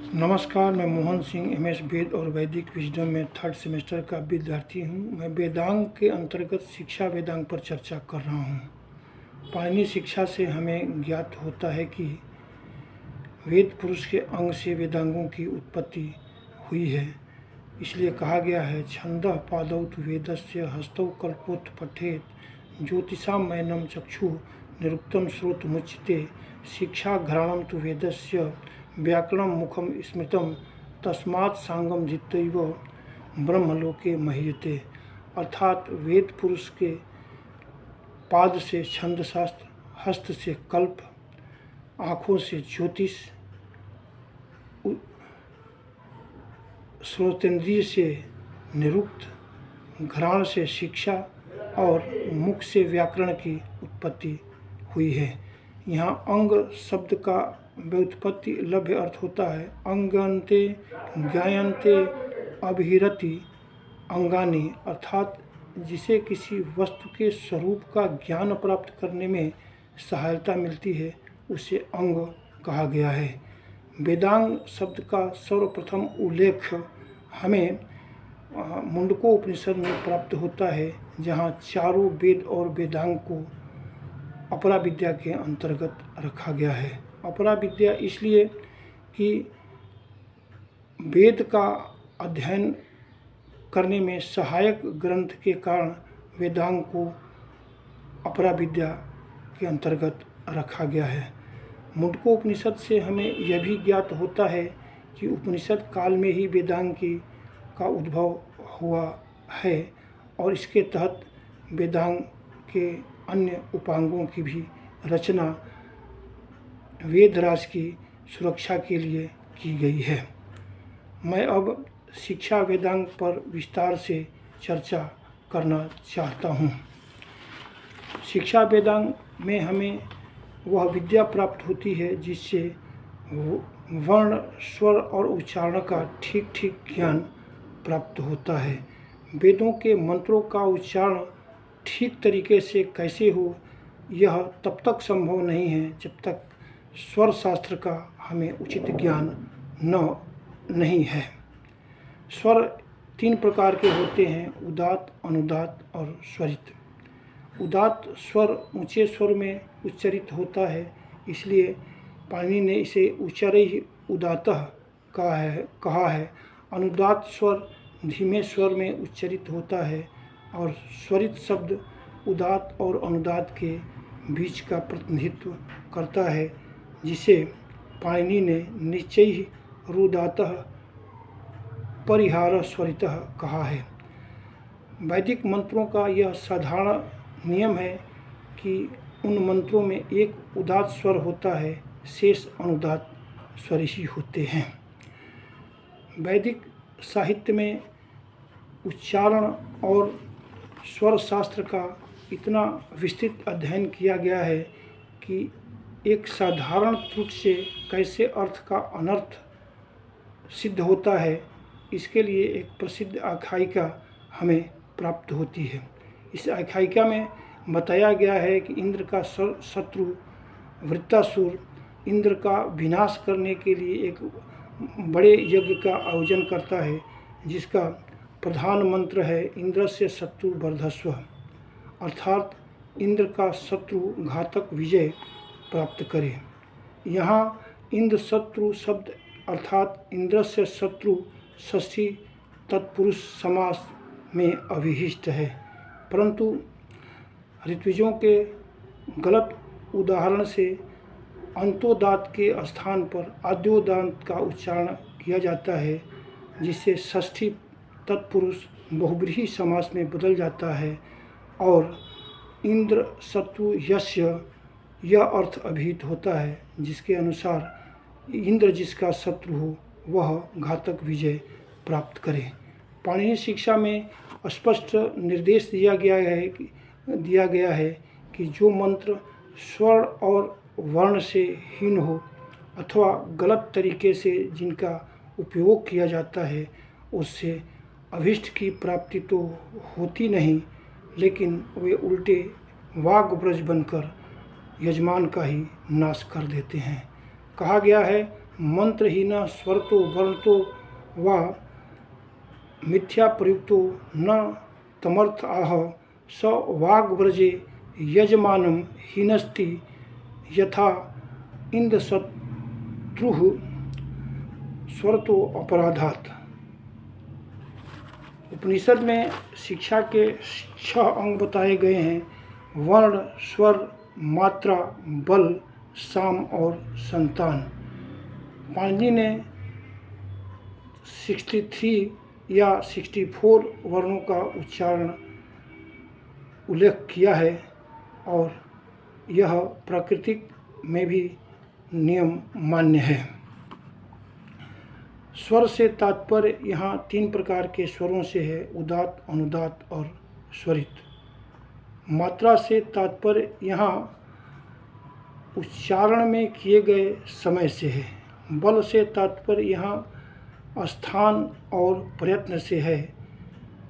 नमस्कार, मैं मोहन सिंह एमएस वेद और वैदिक विजडम में थर्ड सेमेस्टर का विद्यार्थी हूँ। मैं वेदांग के अंतर्गत शिक्षा वेदांग पर चर्चा कर रहा हूँ। पाणिनि शिक्षा से हमें ज्ञात होता है कि वेद पुरुष के अंग से वेदांगों की उत्पत्ति हुई है। इसलिए कहा गया है, छंदः पादौ तु वेदस्य हस्तौ कल्पोथ पठेत ज्योतिषां मयनं चक्षु निरुक्तं श्रोतमुच्यते शिक्षा घ्राणं तु वेदस्य व्याकरणं मुखम स्मृतम तस्मात् सांगम जित्तैव ब्रह्मलोके महीयते। अर्थात वेद पुरुष के पाद से छंद शास्त्र, हस्त से कल्प, आँखों से ज्योतिष, श्रोतेंद्रिय से निरुक्त, घ्राण से शिक्षा और मुख से व्याकरण की उत्पत्ति हुई है। यहाँ अंग शब्द का व्युत्पत्ति लभ्य अर्थ होता है अंगन्ते ज्ञायन्ते अभिरति अंगानि, अर्थात जिसे किसी वस्तु के स्वरूप का ज्ञान प्राप्त करने में सहायता मिलती है उसे अंग कहा गया है। वेदांग शब्द का सर्वप्रथम उल्लेख हमें मुंडकोपनिषद में प्राप्त होता है, जहाँ चारों वेद और वेदांग को अपरा विद्या के अंतर्गत रखा गया है। अपरा विद्या इसलिए कि वेद का अध्ययन करने में सहायक ग्रंथ के कारण वेदांग को अपरा विद्या के अंतर्गत रखा गया है। मुंडकोपनिषद से हमें यह भी ज्ञात होता है कि उपनिषद काल में ही वेदांग का उद्भव हुआ है और इसके तहत वेदांग के अन्य उपांगों की भी रचना वेदराज की सुरक्षा के लिए की गई है। मैं अब शिक्षा वेदांग पर विस्तार से चर्चा करना चाहता हूँ। शिक्षा वेदांग में हमें वह विद्या प्राप्त होती है जिससे वर्ण, स्वर और उच्चारण का ठीक ठीक ज्ञान प्राप्त होता है। वेदों के मंत्रों का उच्चारण ठीक तरीके से कैसे हो, यह तब तक संभव नहीं है जब तक स्वर शास्त्र का हमें उचित ज्ञान नहीं है। स्वर 3 प्रकार के होते हैं, उदात्त, अनुदात्त और स्वरित। उदात्त स्वर ऊंचे स्वर में उच्चरित होता है, इसलिए पाणिनि ने इसे उच्चैः उदात्तः कहा है। अनुदात्त स्वर धीमे स्वर में उच्चरित होता है और स्वरित शब्द उदात्त और अनुदात्त के बीच का प्रतिनिधित्व करता है, जिसे पाणिनि ने निश्चैः रुदात्तः परिहारः स्वरितः कहा है। वैदिक मंत्रों का यह साधारण नियम है कि उन मंत्रों में एक उदात्त स्वर होता है, शेष अनुदात्त स्वर ही होते हैं। वैदिक साहित्य में उच्चारण और स्वर शास्त्र का इतना विस्तृत अध्ययन किया गया है कि एक साधारण त्रुटि से कैसे अर्थ का अनर्थ सिद्ध होता है, इसके लिए एक प्रसिद्ध आख्यायिका हमें प्राप्त होती है। इस आख्यायिका में बताया गया है कि इंद्र का शत्रु वृत्तासुर इंद्र का विनाश करने के लिए एक बड़े यज्ञ का आयोजन करता है, जिसका प्रधान मंत्र है इंद्रस्य शत्रु वर्धस्व, अर्थात इंद्र का शत्रु घातक विजय प्राप्त करे। यहाँ इंद्र शत्रु शब्द अर्थात इंद्रस्य शत्रु षष्ठी तत्पुरुष समास में अभिहिष्ट है, परंतु ऋत्विजों के गलत उदाहरण से अंतोदात्त के स्थान पर आद्योदात्त का उच्चारण किया जाता है, जिससे षष्ठी तत्पुरुष बहुव्रीहि समास में बदल जाता है और इंद्र शत्रु यस्य यह अर्थ अभिहित होता है, जिसके अनुसार इंद्र जिसका शत्रु हो वह घातक विजय प्राप्त करे। पाणिनि शिक्षा में स्पष्ट निर्देश दिया गया है कि जो मंत्र स्वर और वर्ण से हीन हो अथवा गलत तरीके से जिनका उपयोग किया जाता है, उससे अभीष्ट की प्राप्ति तो होती नहीं, लेकिन वे उल्टे वाग्व्रज बनकर यजमान का ही नाश कर देते हैं। कहा गया है, मंत्रहीना स्वरतो वर्णतो वा मिथ्या प्रयुक्तो न तमर्थ आह स वाग्व्रजे यजमानं हीनस्ति यथा इंद्रशत्रुः स्वरतो अपराधात्। उपनिषद में शिक्षा के 6 अंग बताए गए हैं: वर्ण, स्वर, मात्रा, बल, साम और संतान। पाणिनि ने 63 या 64 वर्णों का उच्चारण उल्लेख किया है और यह प्राकृतिक में भी नियम मान्य है। स्वर से तात्पर्य यहाँ 3 प्रकार के स्वरों से है: उदात्त, अनुदात्त और स्वरित। मात्रा से तात्पर्य यहाँ उच्चारण में किए गए समय से है। बल से तात्पर्य यहाँ स्थान और प्रयत्न से है।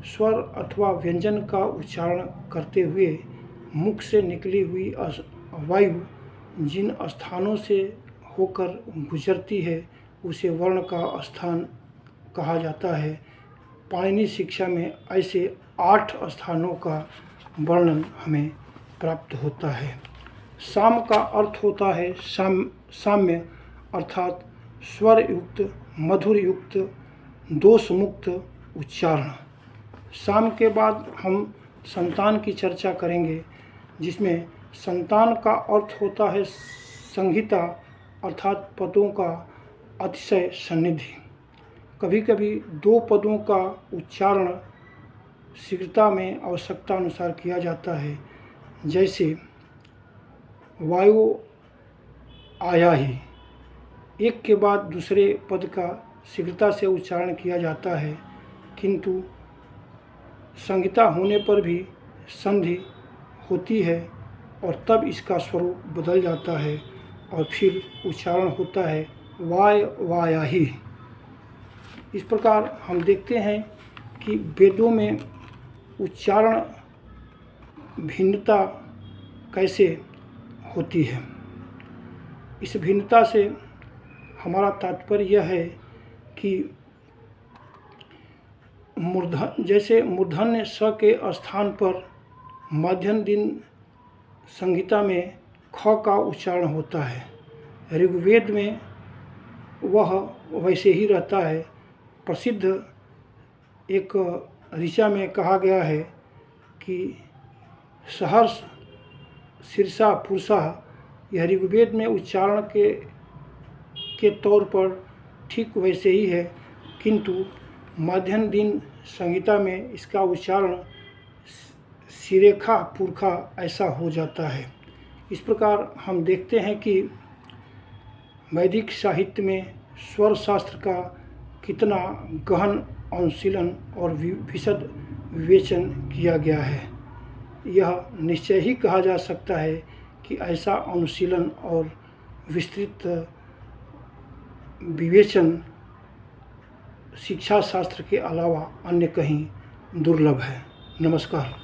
स्वर अथवा व्यंजन का उच्चारण करते हुए मुख से निकली हुई वायु जिन स्थानों से होकर गुजरती है उसे वर्ण का स्थान कहा जाता है। पाणिनि शिक्षा में ऐसे 8 स्थानों का वर्णन हमें प्राप्त होता है। साम का अर्थ होता है साम्य, अर्थात स्वर युक्त, मधुर युक्त, दोष मुक्त उच्चारण। साम के बाद हम संतान की चर्चा करेंगे, जिसमें संतान का अर्थ होता है संहिता, अर्थात पदों का अतिशय सन्निधि। कभी कभी 2 पदों का उच्चारण शीघ्रता में आवश्यकता अनुसार किया जाता है, जैसे वायु आया ही। एक के बाद दूसरे पद का शीघ्रता से उच्चारण किया जाता है, किंतु संहिता होने पर भी संधि होती है और तब इसका स्वरूप बदल जाता है और फिर उच्चारण होता है वाय वायाही। इस प्रकार हम देखते हैं कि वेदों में उच्चारण भिन्नता कैसे होती है। इस भिन्नता से हमारा तात्पर्य यह है कि जैसे मूर्धन्य स के स्थान पर मध्यम दिन संहिता में ख का उच्चारण होता है, ऋग्वेद में वह वैसे ही रहता है। प्रसिद्ध एक ऋचा में कहा गया है कि सहर्ष शीर्षा पुरुषा, यह ऋग्वेद में उच्चारण के तौर पर ठीक वैसे ही है, किंतु मध्यम दिन संहिता में इसका उच्चारण सिरेखा पुरखा ऐसा हो जाता है। इस प्रकार हम देखते हैं कि वैदिक साहित्य में स्वर शास्त्र का कितना गहन अनुशीलन और विशद विवेचन किया गया है। यह निश्चय ही कहा जा सकता है कि ऐसा अनुशीलन और विस्तृत विवेचन शिक्षा शास्त्र के अलावा अन्य कहीं दुर्लभ है। नमस्कार।